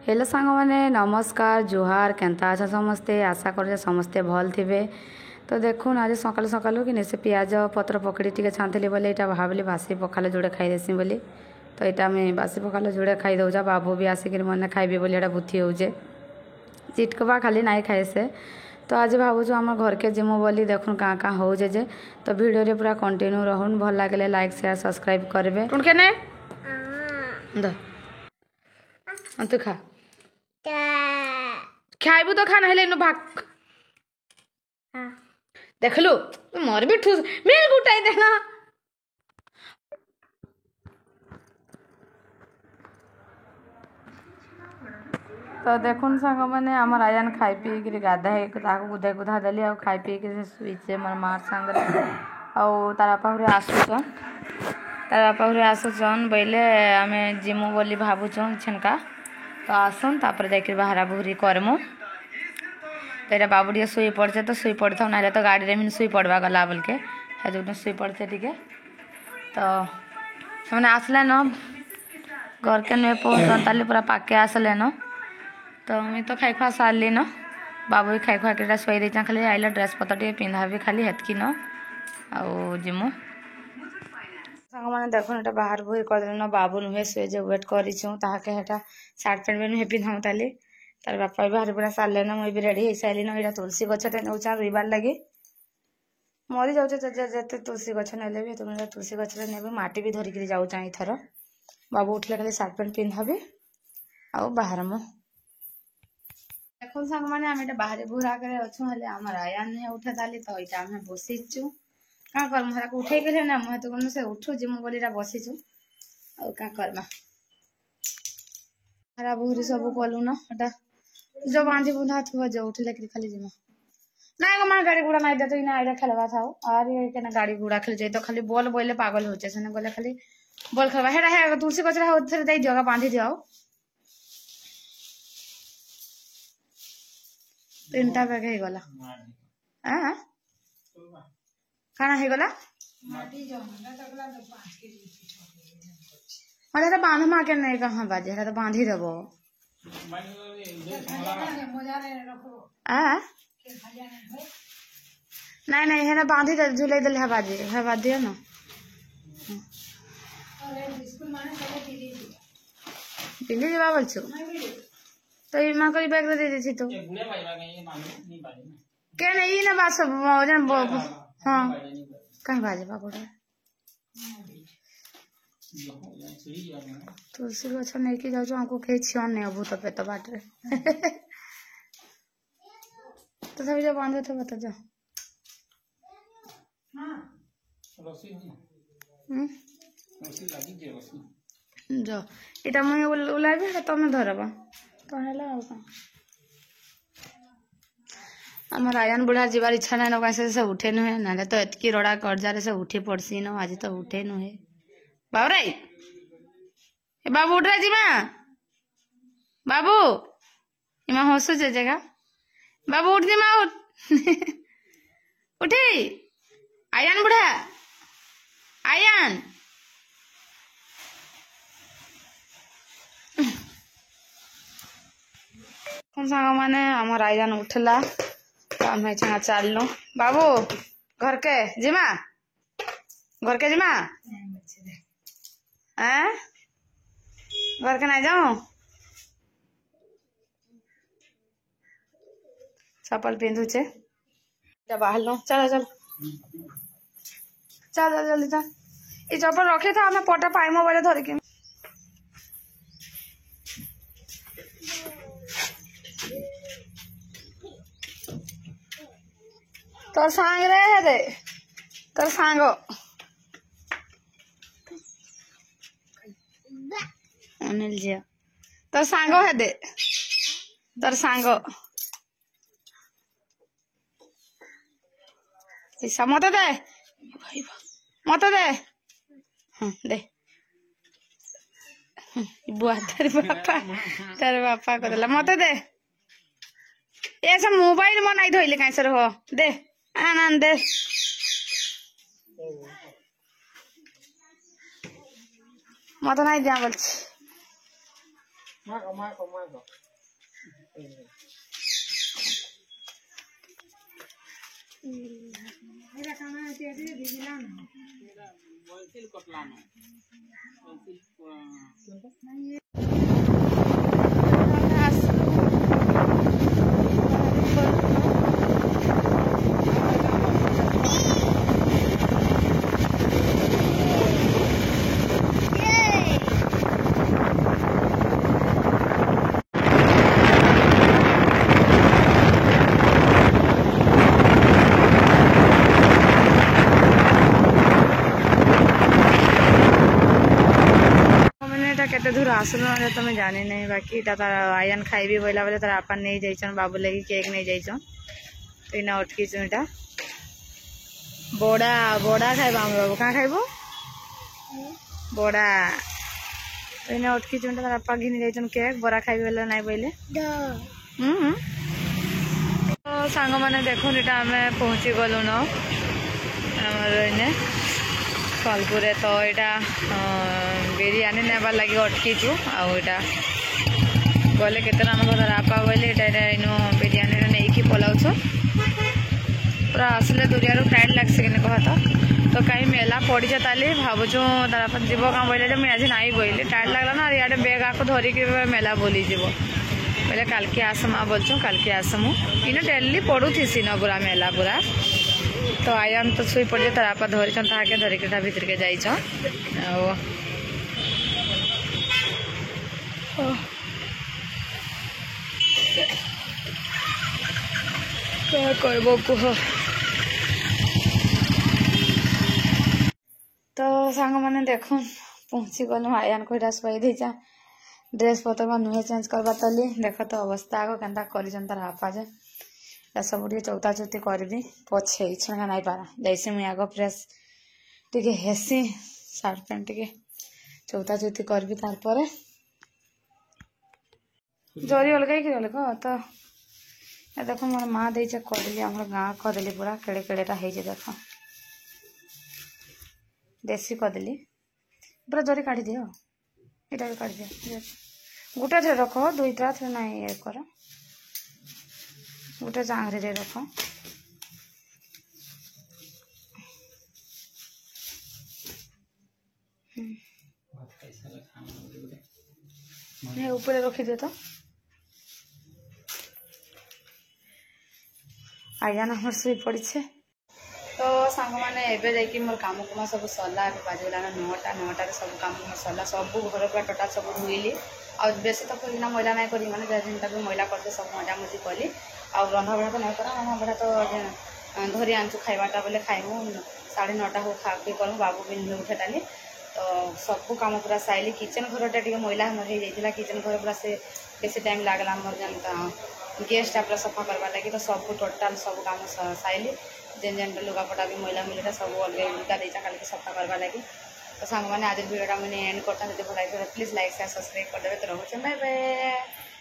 Hello सांग मैंने नमस्कार जुहार केन्ता अच्छा समस्ते आशा कर समस्ते भल थे। तो देखुन आज सकालू सकालू कि से पियाज पत्र पकड़ी टी छानी बोले यहाँ भाविली बासी पखाल जोड़े खाईदेसी बोली। तो यहाँ आम बासी पखाल जोड़े खाई दौचा बाबू भी आसिक मैंने खाइबे बोली यहाँ बुथी होजे चिटकवा खाली नाई खाए से। तो आज भावुँ आम घर के जिमु बोली देखुन क्या क्या हो जे। तो वीडियो रे पूरा कंटिन्यू रहन भल लगे लाइक शेयर सब्सक्राइब करेंगे। तू खा खाइबू तो खाना है भाग देख लू मोर भी ठूस मेल गुटाई देना। तो देखुन सांग मैंने आम आयान खाई पी गाधे गुधा गुधा देली आ खाई पी शुचे मोर मार सांगे तार बापा घरे आसुचन बोले आम जिमु बोली भावुचन छेनका। तो आसन तापर जाकर बाहरा बुहरी करमु। तो यहाँ बाबू टे शुई पड़े तो शुई पड़ था ना तो गाड़ी में शुई पड़वा गला बोल के जो शुई पड़े टे। तो मैंने आसले न घर के नुए पहुँचन ताली पूरा पाके आसले न। तो मुझे तो खाई खुआ सारली न बाबू भी खाई खुआ के शुई देचा खाली आइला ड्रेस पतर टे पिंधा भी खाली हेतकी न आउ जिमु सांग मैंने देखो ये बाहर बुहरी कर न बाबू नुहे शुए जो वेट करूँ ताके सार्ट पैंट भी नुहे पिंधा ताली तार बापा भी बाहर पूरा सारे न मुझे भी रेडी हो सारे न। यहाँ तुलसी गछटे नौचा रुइबार लगे मरी जाते तुलसी गछ ने भी तुम तुलसी गछटे ने माटी भी धरिक जाऊँ थर बाबू उठले खाली सार्ट पैंट पिंधाबी आउ बाहर मु देखो सांग मैंने आम ये बाहर बुहरा कर अच्छु आम आया नहीं उठे ताली। तो यहाँ आम बसीचु क्या करम उठे गले ना मुझे तो कौन से उठू जिमु बोली बसीचु आ क्या करमा हरा बुहरी सब कलु न एटा जो बांधी बुंधा थो जो उठले खाली जिमा ना माँ गाड़ी घोड़ा नहीं देते ना आइला खेलवा था और ये गाड़ी घोड़ा खेल जाए तो खाली बॉल बोले पागल होचे से गले खाली बॉल खेलवा हेरा है तुलसी गछरा उधर दे दियो बांधी दियो तीनटा बैग है गला हां खाना है गला अरे बांध मा के नहीं कहाँ बाजे तो बांधी देबो नहीं नहीं है ना बांधी दे झूले दे है बाजे है बाज दियो ना पिली जीवा बोल छु तो ये मां कोई बैग दे दी तो के नहीं ना बात सब हां कहीं बाजे बाबू तुलसी गछ नहीं कि जाऊ हमको कहीं छियन नहीं अभूत पे तो बाटे तो सभी जो बांधे थे बता जाओ जो इटा मुझे उलाबी तुम धरबा तो है आम आयान बुढ़ा जीवार इच्छा ना कैसे से उठे नुहे ना तो एतकी रड़ा कर्जा से उठी पड़सी न आज तो उठे नुहे बाबू रे बाबू उठ रहा जीमा बाबू इमा हसु जगह बाबू उठ जीमा उठ उठी आयान बुढ़ा आयान सांग मैंने आम आयान उठला तो आम चलनु बाबू घर के जिमा घर के नहीं जाऊं चप्पल पिंधुचे बाहर लो चलो चल चल जल्दी चल ये चप्पल रखे था हमें पटा पाइमो बोले धरिक तोर सांग रे तोर सांगो अनिल जी तोर सांगो है दे तोर सांगो पैसा मत दे हाँ दे बुआ तेरे बापा को देला मत दे ये सब मोबाइल में नहीं धोइले कहीं सर हो दे आनंद दे मत नहीं दिया बोल केते दूर आसुन तो मैं जानी नहीं बाकी तार आयन खाइबी बोला बेले तार आपा नहीं जाइछन बाबू लगी केक नहीं जाइछन तो इना अटकी इटा बड़ा बड़ा खाइबा हम बाबू क्या खाइबो बड़ा तो इना अटकी तार आपा घिनी जाइछन केक बड़ा खाइबी बेले नहीं बोले तो सांग माने देखो इटा आमे पहुंची गलु न हमर इने फलपुर तो यहाँ बिरियानी नेबार लगे अटकीचु आटा गले केतना आपा बोले इनो बिरियानी नहीं पलाऊँ पूरा आसले दुनिया टाइट लगे कि कह तो कहीं मेला पड़ी ताली भावुँ तार जीव क्या बोले मुझे आज नाई बोले टाइट लगला ना इे बेग आको धरिक मेला बोली जीव बोले काल के आसमा बोलचु काल के आसमु इन डेली पड़ुथी न पूरा मेला पूरा तो आयान तो शुई पड़े तार आपा धरिछन ताके धरिक भितर के जाइछन क्या कहबो कह तो सांग माने देखो पहुँची गलु आयान को शुआई देचा ड्रेस पतर नुहे चेंज करवा तली देख तो अवस्था आग केन्ता करिछन तार आपा जे सब चौता चौती करबी पछे इच्छा नहीं पारा जैसे मुझे आग फ्रेश टी हेसी सार्ट पैंट टी चौता चौती करबी तार जरी अलगाई कि अलग तो देखो मोर माँ दे कदली आम गाँ कदली पूरा केड़े केड़ेटा हो देख देसी कदली पूरा जरी काढ़ी दियो यहाँ भी काढ़ी दियो गोटे थे रख दुईटा थे ना ये कर गोटे चांगरी रख ऊपर रखीदे तो आज्ञा नंबर शुई पड़ी तो सांग मैंने एवं मोर कम कुम सब सरला बाजगलान 9टा सब कम कुम सरला सब घर पूरा टोटाल सब धोइली आ बेसी तो फिर मैला नहीं करी मैंने जिनटा भी मैला करते सब मजामजी कली आ रंधा बढ़ा तो नहीं करा रंधा बढ़ा तो धरी आनचु खाइबाटा बोले खाइमु 9:30 हो खा पी करूँ बाबू भी उठेटाली तो सब कम पूरा साइली किचन घरटा टे मैला हो जाता किचन घर पूरा से बेसी टाइम लगला मोर जनता गेस्ट पूरा सफा करवा लगी तो सब टोटाल सब कम साइली जेन जेन लुगापटा भी मैला मिलता सब अलग उल्टा देता कल सफा करवा लगी तो सांग मैंने आज वीडियो मुझे एंड करता भल प्लीज लाइक शेयर सब्सक्राइब करदे तो रोचे बाय बाय।